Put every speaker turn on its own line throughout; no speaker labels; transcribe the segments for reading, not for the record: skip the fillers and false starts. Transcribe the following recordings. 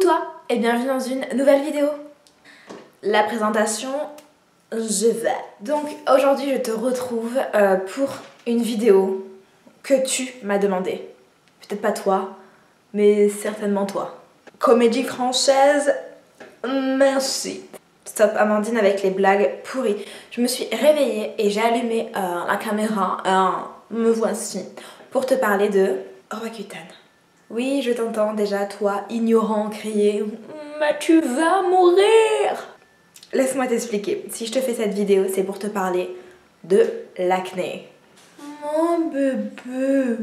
toi et bienvenue dans une nouvelle vidéo. La présentation, je vais. Donc aujourd'hui je te retrouve pour une vidéo que tu m'as demandé. Peut-être pas toi, mais certainement toi. Comédie française, merci. Stop Amandine avec les blagues pourries. Je me suis réveillée et j'ai allumé la caméra, me voici, pour te parler de Roaccutane. Oui, je t'entends déjà, toi, ignorant, crier « Mais tu vas mourir !» Laisse-moi t'expliquer. Si je te fais cette vidéo, c'est pour te parler de l'acné. Mon bébé.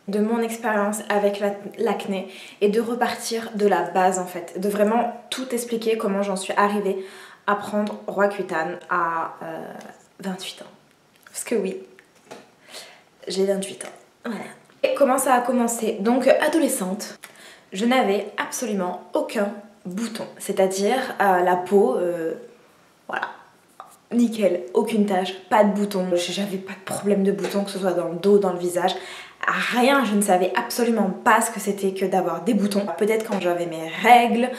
De mon expérience avec l'acné et de repartir de la base en fait. De vraiment tout expliquer comment j'en suis arrivée à prendre Roaccutane à 28 ans. Parce que oui, j'ai 28 ans. Voilà. Et comment ça a commencé? Donc adolescente, je n'avais absolument aucun bouton. C'est-à-dire la peau, voilà, nickel, aucune tache, pas de bouton. J'avais pas de problème de bouton, que ce soit dans le dos, dans le visage. Rien, je ne savais absolument pas ce que c'était que d'avoir des boutons. Peut-être quand j'avais mes règles,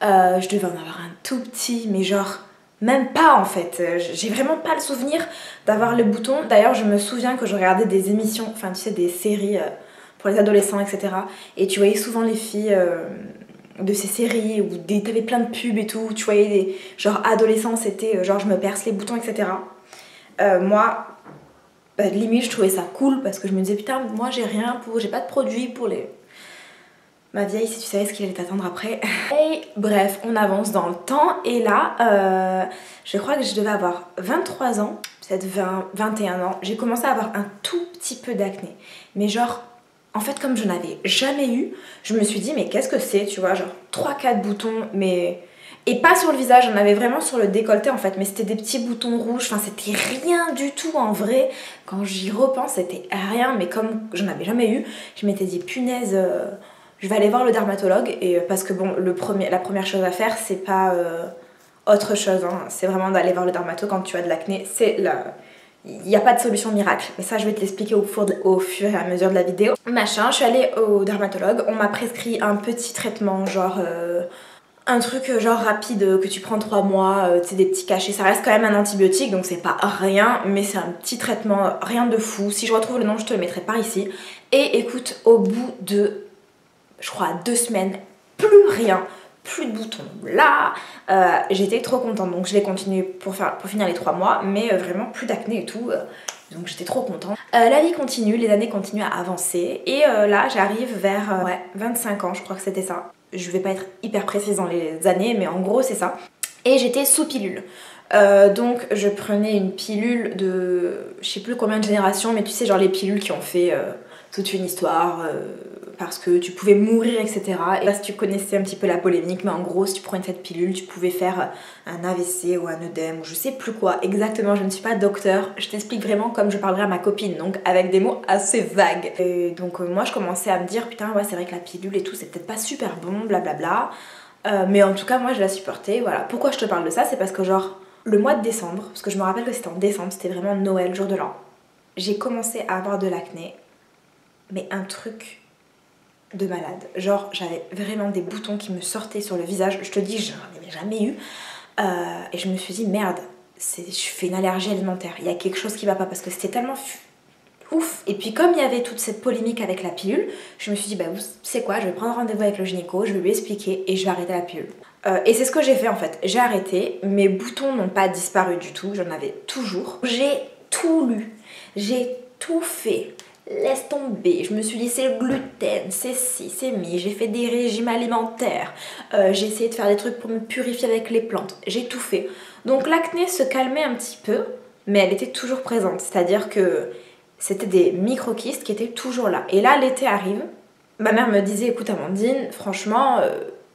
je devais en avoir un tout petit, mais genre même pas en fait. J'ai vraiment pas le souvenir d'avoir les boutons. D'ailleurs, je me souviens que je regardais des émissions, enfin tu sais, des séries pour les adolescents, etc. Et tu voyais souvent les filles de ces séries où t'avais plein de pubs et tout. Tu voyais des genre adolescents, c'était genre je me perce les boutons, etc. Moi, bah, limite je trouvais ça cool parce que je me disais putain moi j'ai pas de produit pour les... Ma vieille, si tu savais ce qu'il allait t'attendre après. Et bref, on avance dans le temps et là, je crois que je devais avoir 23 ans, peut-être 21 ans, j'ai commencé à avoir un tout petit peu d'acné. Mais genre, en fait comme je n'avais jamais eu, je me suis dit mais qu'est-ce que c'est, tu vois, genre 3-4 boutons, mais... Et pas sur le visage, j'en avais vraiment sur le décolleté en fait, mais c'était des petits boutons rouges, enfin c'était rien du tout en vrai. Quand j'y repense, c'était rien, mais comme je n'en avais jamais eu, je m'étais dit punaise, je vais aller voir le dermatologue, et parce que bon, la première chose à faire, c'est pas autre chose, hein, c'est vraiment d'aller voir le dermato quand tu as de l'acné, il n'y a pas de solution miracle, mais ça je vais te l'expliquer au fur et à mesure de la vidéo. Machin, je suis allée au dermatologue, on m'a prescrit un petit traitement, genre... un truc genre rapide que tu prends 3 mois, tu sais, des petits cachets. Ça reste quand même un antibiotique, donc c'est pas rien, mais c'est un petit traitement, rien de fou. Si je retrouve le nom, je te le mettrai par ici. Et écoute, au bout de, je crois, 2 semaines, plus rien, plus de boutons là. J'étais trop contente, donc je l'ai continué pour finir les 3 mois, mais vraiment plus d'acné et tout. Donc j'étais trop contente. La vie continue, les années continuent à avancer. Et là, j'arrive vers 25 ans, je crois que c'était ça. Je vais pas être hyper précise dans les années, mais en gros c'est ça. Et j'étais sous pilule. Donc je prenais une pilule de... je sais plus combien de générations, mais tu sais genre les pilules qui ont fait toute une histoire parce que tu pouvais mourir, etc. Et là si tu connaissais un petit peu la polémique, mais en gros si tu prenais cette pilule, tu pouvais faire un AVC ou un œdème ou je sais plus quoi. Exactement, je ne suis pas docteur, je t'explique vraiment comme je parlerais à ma copine, donc avec des mots assez vagues. Et donc moi je commençais à me dire putain ouais c'est vrai que la pilule et tout c'est peut-être pas super bon, blablabla. Mais en tout cas moi je la supportais, voilà. Pourquoi je te parle de ça? C'est parce que genre le mois de décembre, parce que je me rappelle que c'était en décembre, c'était vraiment Noël, jour de l'an, j'ai commencé à avoir de l'acné, mais un truc de malade. Genre j'avais vraiment des boutons qui me sortaient sur le visage, je te dis j'en avais jamais eu. Et je me suis dit merde, je fais une allergie alimentaire, il y a quelque chose qui va pas parce que c'était tellement ouf. Et puis comme il y avait toute cette polémique avec la pilule, je me suis dit bah vous savez quoi, je vais prendre rendez-vous avec le gynéco, je vais lui expliquer et je vais arrêter la pilule. Et c'est ce que j'ai fait en fait, j'ai arrêté, mes boutons n'ont pas disparu du tout, j'en avais toujours. J'ai tout lu, j'ai tout fait. Laisse tomber, je me suis dit c'est le gluten, c'est ci, c'est mi, j'ai fait des régimes alimentaires, j'ai essayé de faire des trucs pour me purifier avec les plantes, j'ai tout fait. Donc l'acné se calmait un petit peu, mais elle était toujours présente, c'est-à-dire que c'était des micro-kystes qui étaient toujours là. Et là l'été arrive, ma mère me disait écoute Amandine, franchement,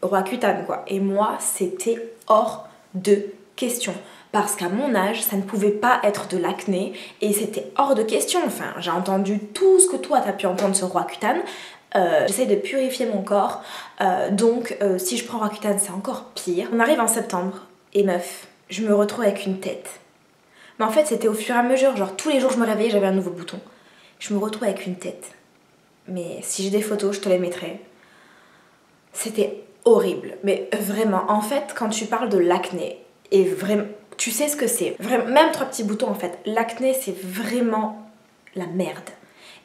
Roaccutane quoi. Et moi c'était hors de question. Parce qu'à mon âge, ça ne pouvait pas être de l'acné et c'était hors de question. Enfin, j'ai entendu tout ce que toi t'as pu entendre sur Roaccutane. J'essaie de purifier mon corps, donc si je prends Roaccutane, c'est encore pire. On arrive en septembre et meuf, je me retrouve avec une tête. Mais en fait, c'était au fur et à mesure, genre tous les jours je me réveillais, j'avais un nouveau bouton. Je me retrouve avec une tête. Mais si j'ai des photos, je te les mettrai. C'était horrible. Mais vraiment, en fait, quand tu parles de l'acné, et vraiment, tu sais ce que c'est. Même 3 petits boutons en fait. L'acné, c'est vraiment la merde.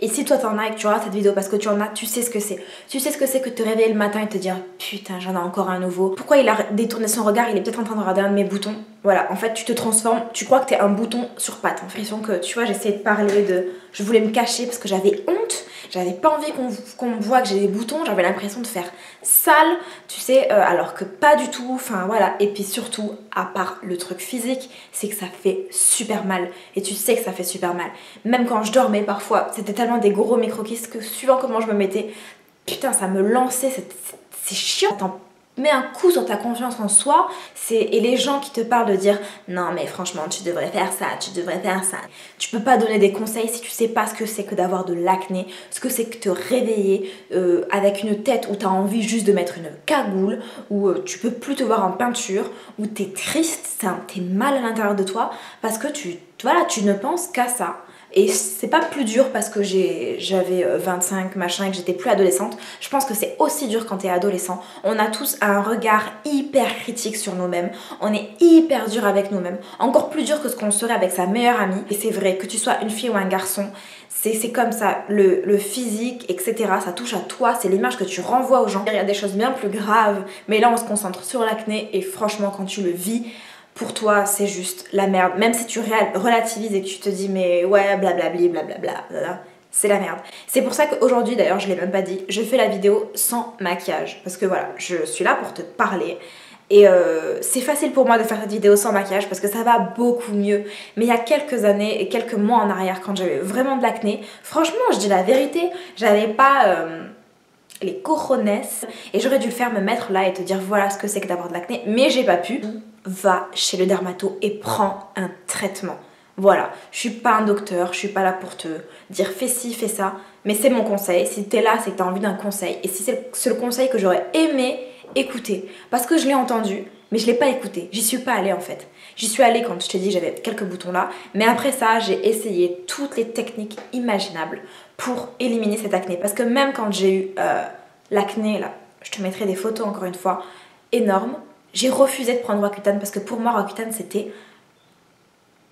Et si toi t'en as et que tu regardes cette vidéo parce que tu en as, tu sais ce que c'est. Tu sais ce que c'est que te réveiller le matin et te dire putain, j'en ai encore un nouveau. Pourquoi il a détourné son regard? Il est peut-être en train de regarder un de mes boutons. Voilà, en fait tu te transformes, tu crois que t'es un bouton sur pattes. En l'impression que tu vois, j'essayais de parler de... Je voulais me cacher parce que j'avais honte. J'avais pas envie qu'on me voit que j'ai des boutons. J'avais l'impression de faire sale, tu sais, alors que pas du tout. Enfin voilà. Et puis surtout, à part le truc physique, c'est que ça fait super mal. Et tu sais que ça fait super mal. Même quand je dormais parfois, c'était tellement des gros micro-kystes que suivant comment je me mettais, putain, ça me lançait. C'est chiant. Mets un coup sur ta confiance en soi, et les gens qui te parlent de dire non mais franchement tu devrais faire ça, tu devrais faire ça. Tu peux pas donner des conseils si tu sais pas ce que c'est que d'avoir de l'acné, ce que c'est que te réveiller avec une tête où t'as envie juste de mettre une cagoule, où tu peux plus te voir en peinture, où t'es triste, t'es mal à l'intérieur de toi parce que tu ne penses qu'à ça. Et c'est pas plus dur parce que j'avais 25 machin et que j'étais plus adolescente. Je pense que c'est aussi dur quand t'es adolescent. On a tous un regard hyper critique sur nous-mêmes. On est hyper dur avec nous-mêmes. Encore plus dur que ce qu'on serait avec sa meilleure amie. Et c'est vrai, que tu sois une fille ou un garçon, c'est comme ça. Le physique, etc. ça touche à toi. C'est l'image que tu renvoies aux gens. Il y a des choses bien plus graves. Mais là, on se concentre sur l'acné. Et franchement, quand tu le vis, pour toi c'est juste la merde. Même si tu relativises et que tu te dis mais ouais blablabli blablabla, c'est la merde. C'est pour ça qu'aujourd'hui d'ailleurs, je l'ai même pas dit, je fais la vidéo sans maquillage. Parce que voilà, je suis là pour te parler. Et c'est facile pour moi de faire cette vidéo sans maquillage parce que ça va beaucoup mieux. Mais il y a quelques années et quelques mois en arrière, quand j'avais vraiment de l'acné, franchement je dis la vérité, j'avais pas... les cojones, et j'aurais dû le faire, me mettre là et te dire voilà ce que c'est que d'avoir de l'acné, mais j'ai pas pu. Va chez le dermato et prends un traitement. Voilà, je suis pas un docteur, je suis pas là pour te dire fais ci, fais ça, mais c'est mon conseil. Si t'es là, c'est que t'as envie d'un conseil, et si c'est le conseil que j'aurais aimé écouter, parce que je l'ai entendu, mais je l'ai pas écouté, j'y suis pas allée en fait. J'y suis allée quand je t'ai dit j'avais quelques boutons là, mais après ça j'ai essayé toutes les techniques imaginables pour éliminer cette acné, parce que même quand j'ai eu l'acné là, je te mettrai des photos encore une fois, énormes, j'ai refusé de prendre Roaccutane parce que pour moi Roaccutane c'était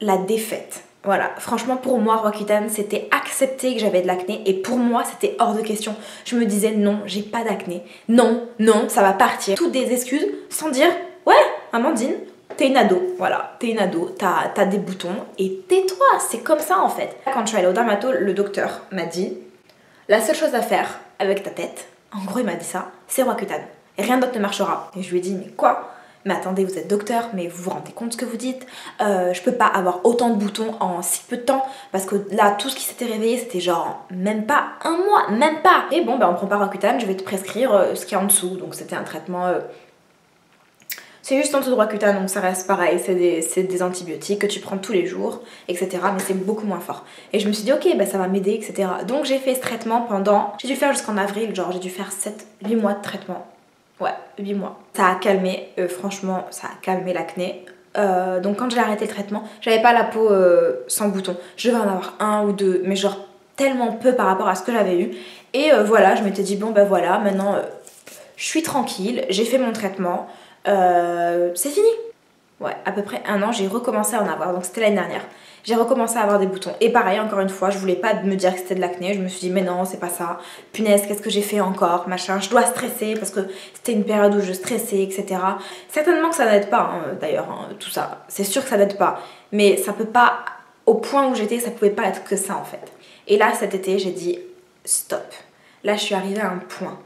la défaite. Voilà, franchement pour moi Roaccutane c'était accepter que j'avais de l'acné, et pour moi c'était hors de question. Je me disais non, j'ai pas d'acné, non, ça va partir. Toutes des excuses sans dire ouais Amandine, t'es une ado, voilà, t'es une ado, t'as des boutons et tais-toi, c'est comme ça en fait. Quand je suis allée au dermato, le docteur m'a dit la seule chose à faire avec ta tête, en gros il m'a dit ça, c'est Roaccutane. Et rien d'autre ne marchera. Et je lui ai dit mais quoi? Mais attendez, vous êtes docteur, mais vous vous rendez compte de ce que vous dites? Je peux pas avoir autant de boutons en si peu de temps, parce que là tout ce qui s'était réveillé c'était genre même pas un mois, même pas. Et bon ben on prend pas Roaccutane, je vais te prescrire ce qu'il y a en dessous. Donc c'était un traitement... c'est juste en dessous de Roaccutane, donc ça reste pareil, c'est des antibiotiques que tu prends tous les jours, etc. Mais c'est beaucoup moins fort. Et je me suis dit ok, bah ça va m'aider, etc. Donc j'ai fait ce traitement pendant... J'ai dû faire jusqu'en avril, genre j'ai dû faire 8 mois de traitement. Ouais, 8 mois. Ça a calmé, franchement, ça a calmé l'acné. Donc quand j'ai arrêté le traitement, j'avais pas la peau sans boutons. Je devais en avoir un ou deux, mais genre tellement peu par rapport à ce que j'avais eu. Et voilà, je m'étais dit bon ben voilà, maintenant je suis tranquille, j'ai fait mon traitement, c'est fini. Ouais, à peu près 1 an, j'ai recommencé à en avoir, donc c'était l'année dernière. J'ai recommencé à avoir des boutons. Et pareil, encore une fois, je voulais pas me dire que c'était de l'acné. Je me suis dit, mais non, c'est pas ça. Punaise, qu'est-ce que j'ai fait encore, machin. Je dois stresser parce que c'était une période où je stressais, etc. Certainement que ça n'aide pas, hein, d'ailleurs, hein, tout ça. C'est sûr que ça n'aide pas. Mais ça peut pas, au point où j'étais, ça pouvait pas être que ça, en fait. Et là, cet été, j'ai dit, stop. Là, je suis arrivée à un point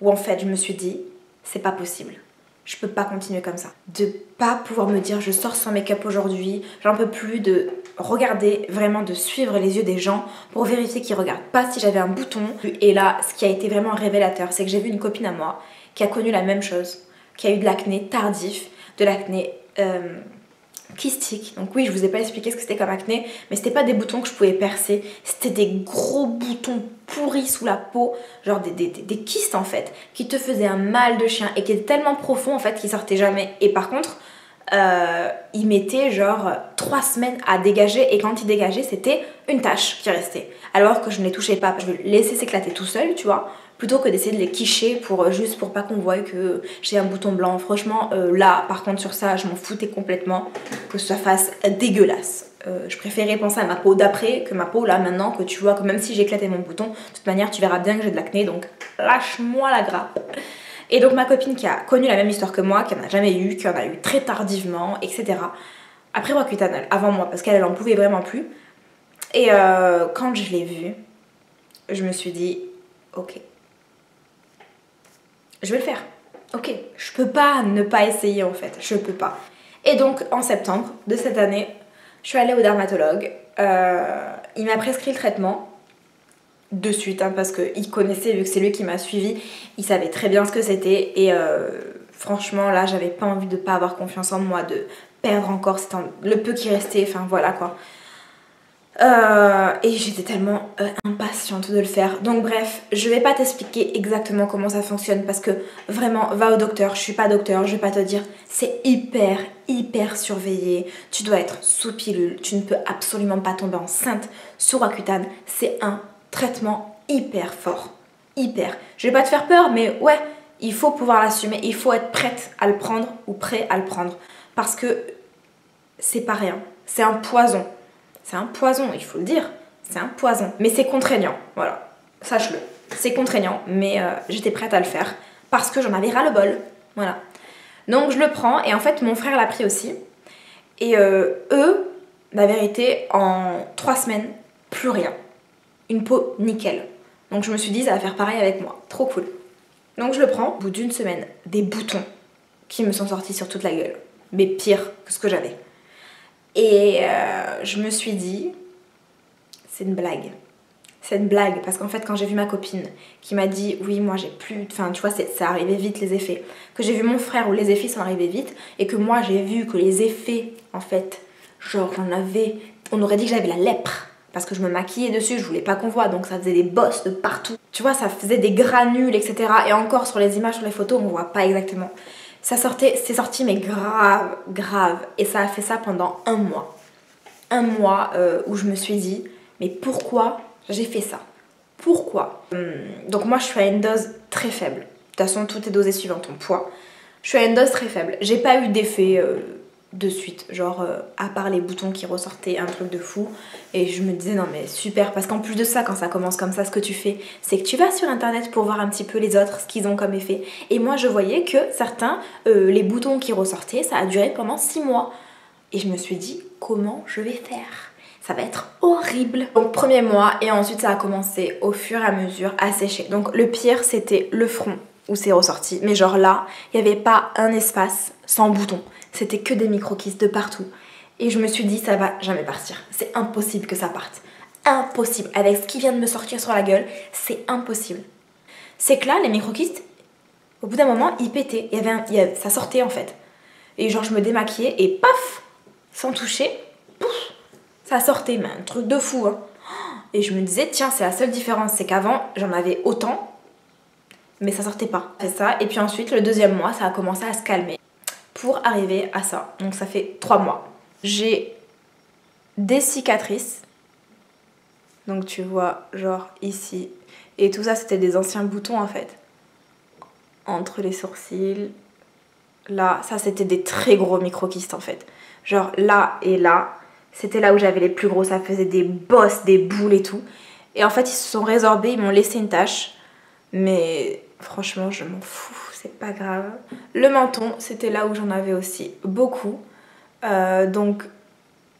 où, en fait, je me suis dit, c'est pas possible. Je peux pas continuer comme ça. De pas pouvoir me dire je sors sans make-up aujourd'hui, j'en peux plus de regarder, vraiment de suivre les yeux des gens pour vérifier qu'ils regardent pas si j'avais un bouton. Et là, ce qui a été vraiment révélateur, c'est que j'ai vu une copine à moi qui a connu la même chose, qui a eu de l'acné tardif, de l'acné kystique. Donc oui, je vous ai pas expliqué ce que c'était comme acné, mais c'était pas des boutons que je pouvais percer, c'était des gros boutons pourris sous la peau, genre des kystes en fait, qui te faisaient un mal de chien et qui étaient tellement profonds en fait qu'ils sortaient jamais. Et par contre, ils mettaient genre 3 semaines à dégager, et quand ils dégageaient, c'était une tache qui restait. Alors que je ne les touchais pas, je le laissais s'éclater tout seul, tu vois, plutôt que d'essayer de les quicher juste pour pas qu'on voie que j'ai un bouton blanc. Franchement, là, par contre, sur ça, je m'en foutais complètement que ça fasse dégueulasse. Je préférais penser à ma peau d'après que ma peau là maintenant, que tu vois que même si j'ai éclaté mon bouton, de toute manière tu verras bien que j'ai de l'acné, donc lâche-moi la grappe. Et donc ma copine qui a connu la même histoire que moi, qui en a jamais eu, qui en a eu très tardivement, etc. Après Roaccutane, avant moi, parce qu'elle en pouvait vraiment plus. Et quand je l'ai vue, je me suis dit, ok, je vais le faire. Ok, je peux pas ne pas essayer en fait, je peux pas. Et donc en septembre de cette année, je suis allée au dermatologue. Il m'a prescrit le traitement de suite hein, parce qu'il connaissait, vu que c'est lui qui m'a suivi, il savait très bien ce que c'était. Et franchement là, j'avais pas envie de pas avoir confiance en moi, de perdre encore le peu qui restait, enfin voilà quoi. Et j'étais tellement impatiente de le faire. Donc bref, je vais pas t'expliquer exactement comment ça fonctionne parce que vraiment, va au docteur. Je suis pas docteur, je vais pas te dire. C'est hyper surveillé. Tu dois être sous pilule. Tu ne peux absolument pas tomber enceinte sous Roaccutane. C'est un traitement hyper fort. Hyper. Je vais pas te faire peur, mais ouais, il faut pouvoir l'assumer. Il faut être prête à le prendre ou prêt à le prendre. Parce que c'est pas rien. C'est un poison. C'est un poison, il faut le dire. C'est un poison. Mais c'est contraignant, voilà. Sache-le. C'est contraignant, mais j'étais prête à le faire parce que j'en avais ras-le-bol. Voilà. Donc je le prends et en fait mon frère l'a pris aussi. Et eux, la vérité, en 3 semaines, plus rien. Une peau nickel. Donc je me suis dit, ça va faire pareil avec moi. Trop cool. Donc je le prends. Au bout d'une semaine, des boutons qui me sont sortis sur toute la gueule. Mais pire que ce que j'avais. Et je me suis dit, c'est une blague. C'est une blague parce qu'en fait quand j'ai vu ma copine qui m'a dit oui moi j'ai plus, enfin tu vois ça arrivait vite les effets, que j'ai vu mon frère où les effets sont arrivés vite et que moi j'ai vu que les effets en fait genre on aurait dit que j'avais la lèpre parce que je me maquillais dessus, je voulais pas qu'on voit donc ça faisait des bosses de partout, tu vois ça faisait des granules etc. Et encore sur les images, sur les photos on voit pas exactement. C'est sorti mais grave. Et ça a fait ça pendant un mois. Un mois où je me suis dit, mais pourquoi j'ai fait ça? Pourquoi? Donc moi je suis à une dose très faible. De toute façon tout est dosé suivant ton poids. Je suis à une dose très faible. J'ai pas eu d'effet de suite. Genre à part les boutons qui ressortaient, un truc de fou. Et je me disais non mais super. Parce qu'en plus de ça, quand ça commence comme ça, ce que tu fais, c'est que tu vas sur internet pour voir un petit peu les autres, ce qu'ils ont comme effet. Et moi je voyais que certains, les boutons qui ressortaient, ça a duré pendant 6 mois. Et je me suis dit comment je vais faire? Ça va être horrible. Donc premier mois et ensuite ça a commencé au fur et à mesure à sécher. Donc le pire c'était le front où c'est ressorti. Mais genre là, il n'y avait pas un espace sans bouton. C'était que des micro-kystes de partout. Et je me suis dit ça va jamais partir. C'est impossible que ça parte. Impossible. Avec ce qui vient de me sortir sur la gueule, c'est impossible. C'est que là, les micro-kystes, au bout d'un moment, ils pétaient. Ça sortait en fait. Et genre je me démaquillais et paf, sans toucher, pouf, ça sortait, mais un truc de fou hein. Et je me disais tiens c'est la seule différence, c'est qu'avant j'en avais autant mais ça sortait pas. C'est ça. Et puis ensuite le deuxième mois ça a commencé à se calmer pour arriver à ça. Donc ça fait 3 mois. J'ai des cicatrices. Donc tu vois genre ici. Et tout ça c'était des anciens boutons en fait. Entre les sourcils. Là, ça c'était des très gros micro-kystes en fait. Genre là et là, c'était là où j'avais les plus gros, ça faisait des bosses, des boules et tout. Et en fait ils se sont résorbés, ils m'ont laissé une tache. Mais franchement je m'en fous, c'est pas grave. Le menton, c'était là où j'en avais aussi beaucoup. Donc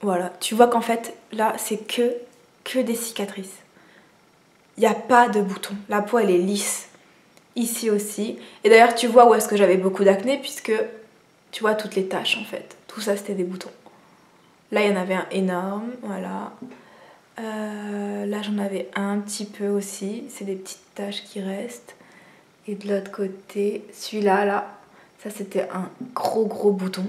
voilà, tu vois qu'en fait là c'est que des cicatrices. Il n'y a pas de boutons, la peau elle est lisse. Ici aussi. Et d'ailleurs tu vois où est-ce que j'avais beaucoup d'acné puisque tu vois toutes les taches en fait. Tout ça c'était des boutons. Là il y en avait un énorme, voilà. Là j'en avais un petit peu aussi. C'est des petites taches qui restent. Et de l'autre côté, celui-là, là, ça c'était un gros bouton.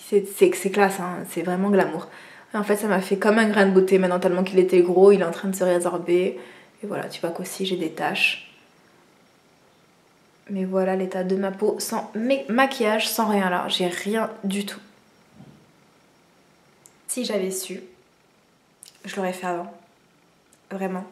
C'est classe, hein, c'est vraiment glamour. Et en fait ça m'a fait comme un grain de beauté maintenant tellement qu'il était gros, il est en train de se résorber. Et voilà, tu vois qu'aussi j'ai des taches. Mais voilà l'état de ma peau sans maquillage, sans rien là. J'ai rien du tout. Si j'avais su, je l'aurais fait avant. Vraiment.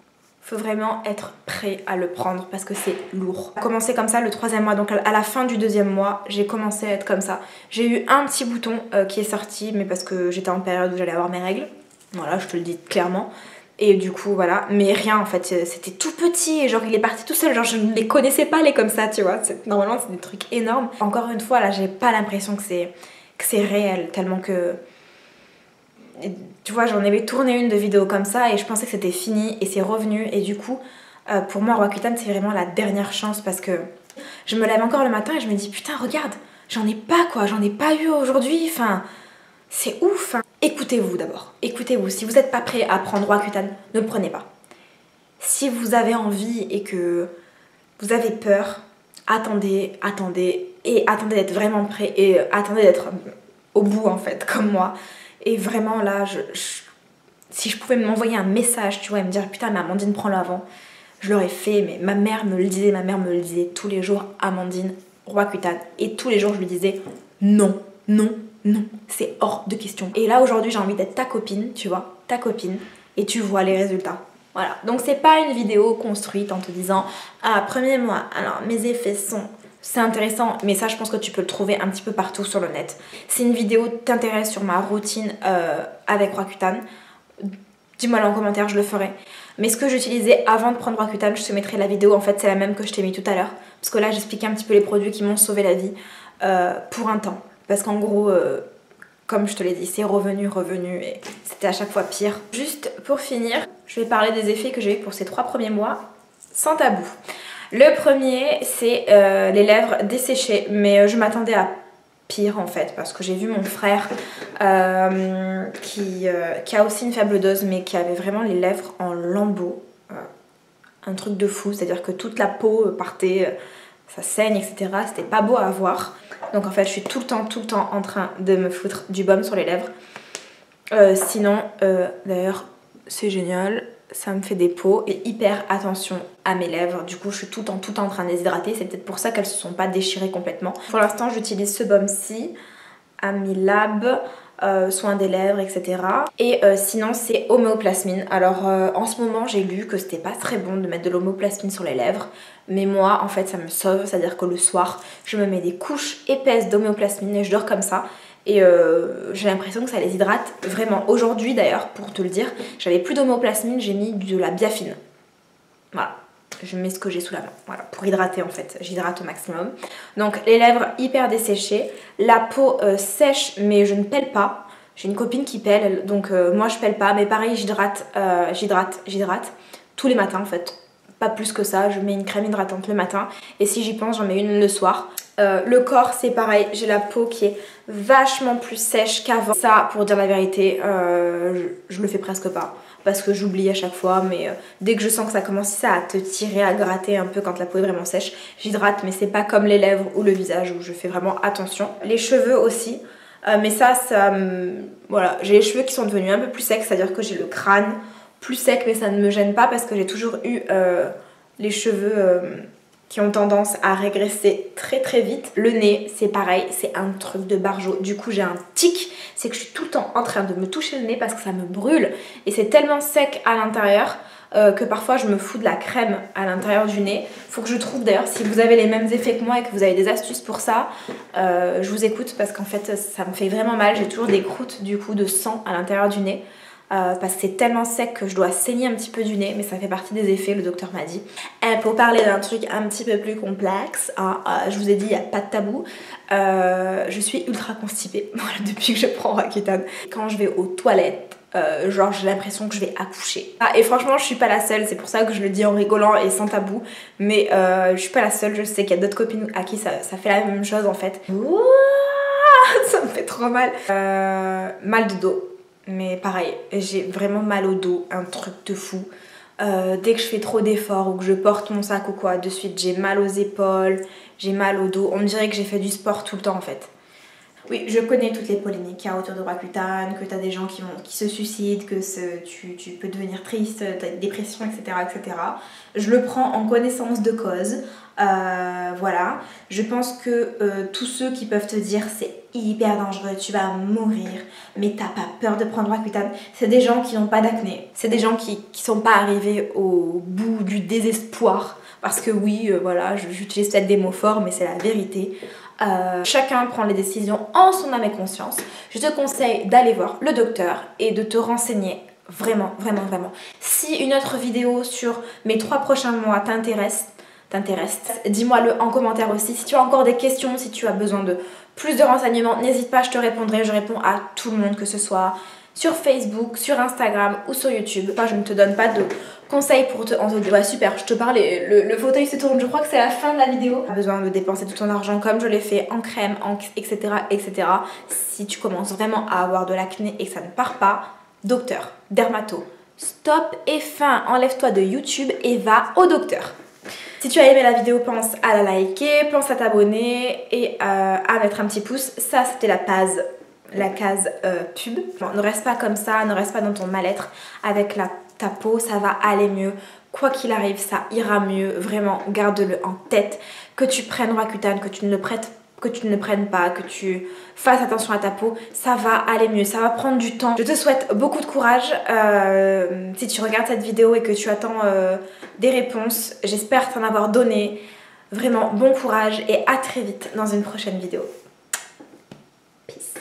Faut vraiment être prêt prêt à le prendre parce que c'est lourd. Ça a commencé comme ça le 3e mois, donc à la fin du 2e mois, j'ai commencé à être comme ça. J'ai eu un petit bouton qui est sorti, mais parce que j'étais en période où j'allais avoir mes règles. Voilà, je te le dis clairement. Et du coup, voilà, mais rien en fait, c'était tout petit et genre il est parti tout seul, genre je ne les connaissais pas les comme ça, tu vois. Normalement, c'est des trucs énormes. Encore une fois, là, j'ai pas l'impression que c'est réel, tellement que... Tu vois, j'en avais tourné une de vidéo comme ça et je pensais que c'était fini et c'est revenu. Et du coup, pour moi, Roaccutane, c'est vraiment la dernière chance parce que je me lève encore le matin et je me dis putain, regarde, j'en ai pas quoi, j'en ai pas eu aujourd'hui, enfin, c'est ouf. Hein. Écoutez-vous d'abord, écoutez-vous. Si vous n'êtes pas prêt à prendre Roaccutane, ne le prenez pas. Si vous avez envie et que vous avez peur, attendez d'être vraiment prêt et attendez d'être au bout en fait, comme moi. Et vraiment là, si je pouvais m'envoyer un message, tu vois, et me dire putain mais Amandine prends-le avant, je l'aurais fait, mais ma mère me le disait tous les jours, Amandine, Roaccutane. Et tous les jours je lui disais non, non, non, c'est hors de question. Et là aujourd'hui j'ai envie d'être ta copine, tu vois, ta copine, et tu vois les résultats. Voilà, donc c'est pas une vidéo construite en te disant ah premier mois, alors mes effets sont... C'est intéressant, mais ça je pense que tu peux le trouver un petit peu partout sur le net. Si une vidéo t'intéresse sur ma routine avec Roaccutane, dis-moi là en commentaire, je le ferai. Mais ce que j'utilisais avant de prendre Roaccutane, je te mettrai la vidéo, en fait c'est la même que je t'ai mis tout à l'heure. Parce que là j'expliquais un petit peu les produits qui m'ont sauvé la vie pour un temps. Parce qu'en gros, comme je te l'ai dit, c'est revenu et c'était à chaque fois pire. Juste pour finir, je vais parler des effets que j'ai eu pour ces 3 premiers mois, sans tabou. Le premier, c'est les lèvres desséchées, mais je m'attendais à pire en fait, parce que j'ai vu mon frère qui a aussi une faible dose, mais qui avait vraiment les lèvres en lambeaux. Un truc de fou, c'est-à-dire que toute la peau partait, ça saigne, etc. C'était pas beau à voir. Donc en fait, je suis tout le temps en train de me foutre du baume sur les lèvres. Sinon, d'ailleurs, c'est génial. Ça me fait des peaux et hyper attention à mes lèvres. Du coup, je suis tout le temps en train de les hydrater. C'est peut-être pour ça qu'elles se sont pas déchirées complètement. Pour l'instant, j'utilise ce baume-ci, Amilab, soin des lèvres, etc. Et sinon, c'est homéoplasmine. Alors, en ce moment, j'ai lu que c'était pas très bon de mettre de l'homéoplasmine sur les lèvres. Mais moi, en fait, ça me sauve. C'est-à-dire que le soir, je me mets des couches épaisses d'homéoplasmine et je dors comme ça. Et j'ai l'impression que ça les hydrate vraiment. Aujourd'hui d'ailleurs, pour te le dire, j'avais plus d'homéoplasmine, j'ai mis de la biafine. Voilà, je mets ce que j'ai sous la main. Voilà, pour hydrater en fait, j'hydrate au maximum. Donc les lèvres hyper desséchées, la peau sèche mais je ne pèle pas. J'ai une copine qui pèle, donc moi je pèle pas, mais pareil j'hydrate tous les matins en fait. Pas plus que ça, je mets une crème hydratante le matin et si j'y pense j'en mets une le soir. Le corps c'est pareil, j'ai la peau qui est vachement plus sèche qu'avant. Ça pour dire la vérité, je le fais presque pas parce que j'oublie à chaque fois, mais dès que je sens que ça commence à te tirer, à gratter un peu quand la peau est vraiment sèche, j'hydrate, mais c'est pas comme les lèvres ou le visage où je fais vraiment attention. Les cheveux aussi, mais voilà, j'ai les cheveux qui sont devenus un peu plus secs, c'est-à-dire que j'ai le crâne plus sec, mais ça ne me gêne pas parce que j'ai toujours eu les cheveux qui ont tendance à régresser très vite. Le nez, c'est pareil, c'est un truc de barjot. Du coup, j'ai un tic, c'est que je suis tout le temps en train de me toucher le nez parce que ça me brûle. Et c'est tellement sec à l'intérieur que parfois je me fous de la crème à l'intérieur du nez. Faut que je trouve d'ailleurs, si vous avez les mêmes effets que moi et que vous avez des astuces pour ça, je vous écoute parce qu'en fait, ça me fait vraiment mal. J'ai toujours des croûtes du coup de sang à l'intérieur du nez. Parce que c'est tellement sec que je dois saigner un petit peu du nez, mais ça fait partie des effets, le docteur m'a dit. Pour parler d'un truc un petit peu plus complexe, hein, je vous ai dit, il n'y a pas de tabou, je suis ultra constipée voilà, depuis que je prends Roaccutane. Quand je vais aux toilettes, genre j'ai l'impression que je vais accoucher. Et franchement je suis pas la seule, c'est pour ça que je le dis en rigolant et sans tabou, mais je suis pas la seule, je sais qu'il y a d'autres copines à qui ça fait la même chose en fait. Ouah, ça me fait trop mal. Mal de dos. Mais pareil, j'ai vraiment mal au dos, un truc de fou. Dès que je fais trop d'efforts ou que je porte mon sac ou quoi, de suite j'ai mal aux épaules, j'ai mal au dos. On me dirait que j'ai fait du sport tout le temps en fait. Oui, je connais toutes les polémiques qu'il y a autour de Roaccutane, que tu as des gens qui se suicident, que tu peux devenir triste, tu as une dépression, etc., etc. Je le prends en connaissance de cause. Voilà, je pense que tous ceux qui peuvent te dire c'est hyper dangereux, tu vas mourir, mais t'as pas peur de prendre Roaccutane, c'est des gens qui n'ont pas d'acné, c'est des gens qui sont pas arrivés au bout du désespoir. Parce que oui, voilà, j'utilise peut-être des mots forts, mais c'est la vérité. Chacun prend les décisions en son âme et conscience. Je te conseille d'aller voir le docteur et de te renseigner vraiment, vraiment, vraiment. Si une autre vidéo sur mes 3 prochains mois t'intéresse, dis-moi-le en commentaire aussi. Si tu as encore des questions, si tu as besoin de plus de renseignements, n'hésite pas, je te répondrai. Je réponds à tout le monde, que ce soit sur Facebook, sur Instagram ou sur YouTube. Enfin, je ne te donne pas de conseils pour te... Ouais, super, je te parle et le fauteuil se tourne. Je crois que c'est la fin de la vidéo. Pas besoin de dépenser tout ton argent comme je l'ai fait en crème, etc., etc. Si tu commences vraiment à avoir de l'acné et que ça ne part pas, docteur, dermato, stop et fin. Enlève-toi de YouTube et va au docteur. Si tu as aimé la vidéo, pense à la liker, pense à t'abonner et à mettre un petit pouce. Ça, c'était la case pub. Bon, ne reste pas comme ça, ne reste pas dans ton mal-être. Avec ta peau, ça va aller mieux. Quoi qu'il arrive, ça ira mieux. Vraiment, garde-le en tête. Que tu prennes Roaccutane, que tu ne le prennes pas, que tu fasses attention à ta peau, ça va aller mieux, ça va prendre du temps. Je te souhaite beaucoup de courage si tu regardes cette vidéo et que tu attends des réponses. J'espère t'en avoir donné. Vraiment bon courage et à très vite dans une prochaine vidéo. Peace.